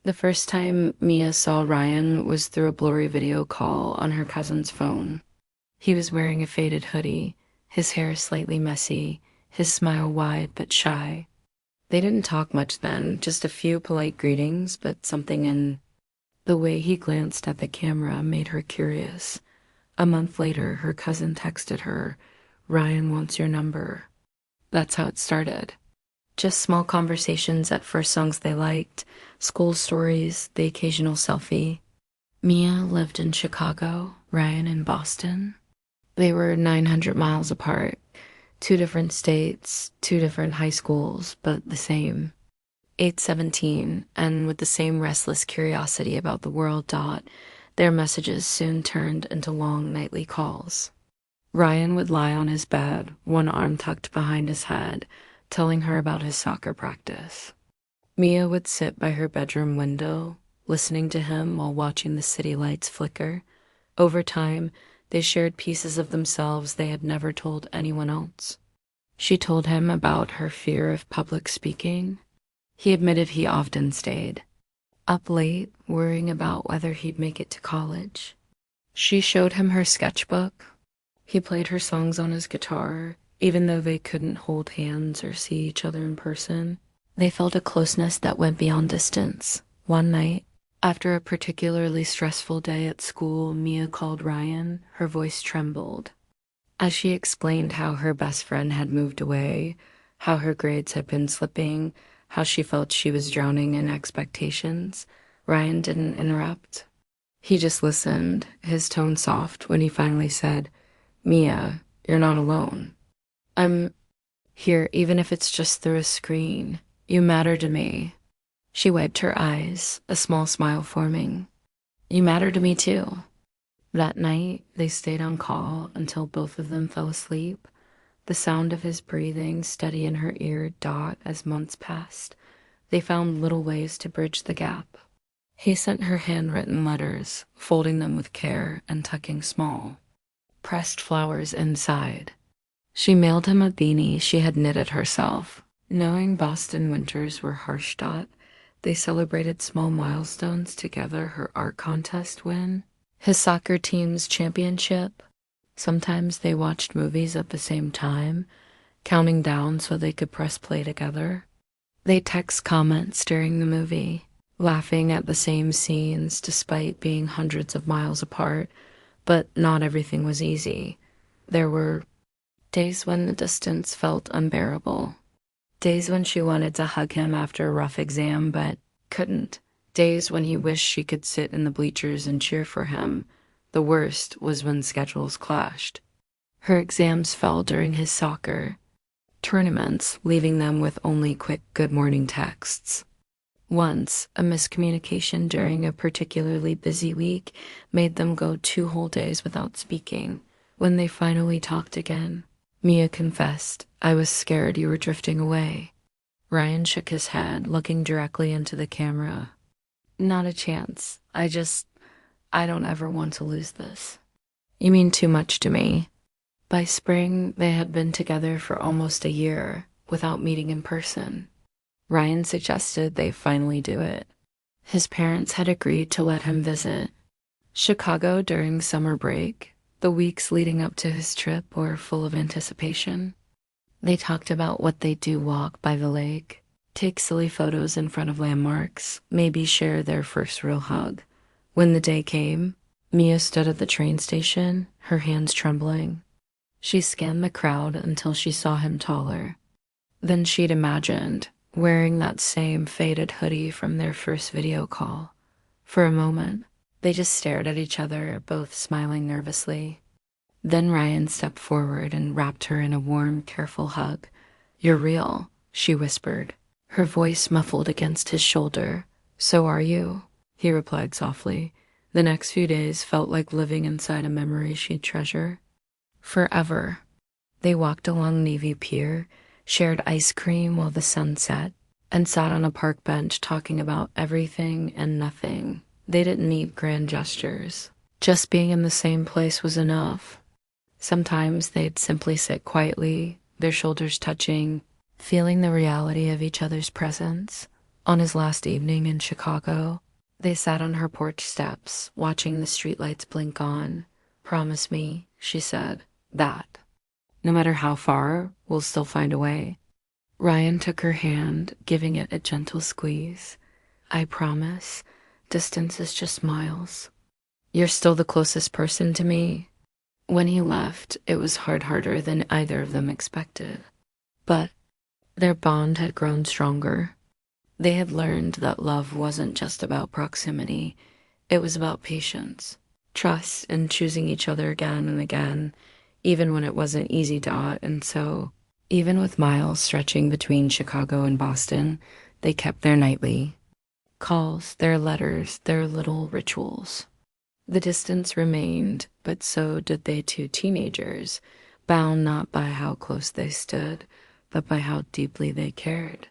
The first time Mia saw Ryan was through a blurry video call on her cousin's phone. He was wearing a faded hoodie, his hair slightly messy, his smile wide but shy. They didn't talk much then, just a few polite greetings, but something in the way he glanced at the camera made her curious. A month later, her cousin texted her, "Ryan wants your number." That's how it started. Just small conversations at first, songs they liked, school stories, the occasional selfie. Mia lived in Chicago, Ryan in Boston. They were 900 miles apart, two different states, two different high schools, but the same. 817, and with the same restless curiosity about the world. Their messages soon turned into long nightly calls. Ryan would lie on his bed, one arm tucked behind his head, telling her about his soccer practice. Mia would sit by her bedroom window, listening to him while watching the city lights flicker. Over time, they shared pieces of themselves they had never told anyone else. She told him about her fear of public speaking. He admitted he often stayed up late, worrying about whether he'd make it to college. She showed him her sketchbook. He played her songs on his guitar, even though they couldn't hold hands or see each other in person. They felt a closeness that went beyond distance. One night, after a particularly stressful day at school, Mia called Ryan. Her voice trembled as she explained how her best friend had moved away, how her grades had been slipping, how she felt she was drowning in expectations. Ryan didn't interrupt. He just listened, his tone soft when he finally said, "Mia, you're not alone. I'm here, even if it's just through a screen. You matter to me." She wiped her eyes, a small smile forming. "You matter to me too." That night, they stayed on call until both of them fell asleep, the sound of his breathing steady in her ear. As months passed, they found little ways to bridge the gap. He sent her handwritten letters, folding them with care and tucking small, pressed flowers inside. She mailed him a beanie she had knitted herself. Knowing Boston winters were harsh. They celebrated small milestones together, her art contest win, his soccer team's championship. Sometimes they watched movies at the same time, counting down so they could press play together. They text comments during the movie, laughing at the same scenes despite being hundreds of miles apart, but not everything was easy. There were days when the distance felt unbearable. Days when she wanted to hug him after a rough exam but couldn't. Days when he wished she could sit in the bleachers and cheer for him. The worst was when schedules clashed. Her exams fell during his soccer tournaments, leaving them with only quick good morning texts. Once, a miscommunication during a particularly busy week made them go 2 whole days without speaking. When they finally talked again, Mia confessed, "I was scared you were drifting away." Ryan shook his head, looking directly into the camera. "Not a chance. I don't ever want to lose this. You mean too much to me." By spring, they had been together for almost a year, without meeting in person. Ryan suggested they finally do it. His parents had agreed to let him visit Chicago during summer break. The weeks leading up to his trip were full of anticipation. They talked about what they'd do: walk by the lake, take silly photos in front of landmarks, maybe share their first real hug. When the day came, Mia stood at the train station, her hands trembling. She scanned the crowd until she saw him taller. Then she'd imagined wearing that same faded hoodie from their first video call. For a moment, they just stared at each other, both smiling nervously. Then Ryan stepped forward and wrapped her in a warm, careful hug. "You're real," she whispered, her voice muffled against his shoulder. "So are you," he replied softly. The next few days felt like living inside a memory she'd treasure forever. They walked along Navy Pier, shared ice cream while the sun set, and sat on a park bench talking about everything and nothing. They didn't need grand gestures. Just being in the same place was enough. Sometimes they'd simply sit quietly, their shoulders touching, feeling the reality of each other's presence. On his last evening in Chicago, they sat on her porch steps, watching the streetlights blink on. "Promise me," she said, "that no matter how far, we'll still find a way." Ryan took her hand, giving it a gentle squeeze. "I promise. Distance is just miles. You're still the closest person to me." When he left, it was harder than either of them expected. But their bond had grown stronger. They had learned that love wasn't just about proximity. It was about patience, trust, and choosing each other again and again, even when it wasn't easy to. And so, even with miles stretching between Chicago and Boston, they kept their nightly calls, their letters, their little rituals. The distance remained, but so did they two teenagers, bound not by how close they stood, but by how deeply they cared.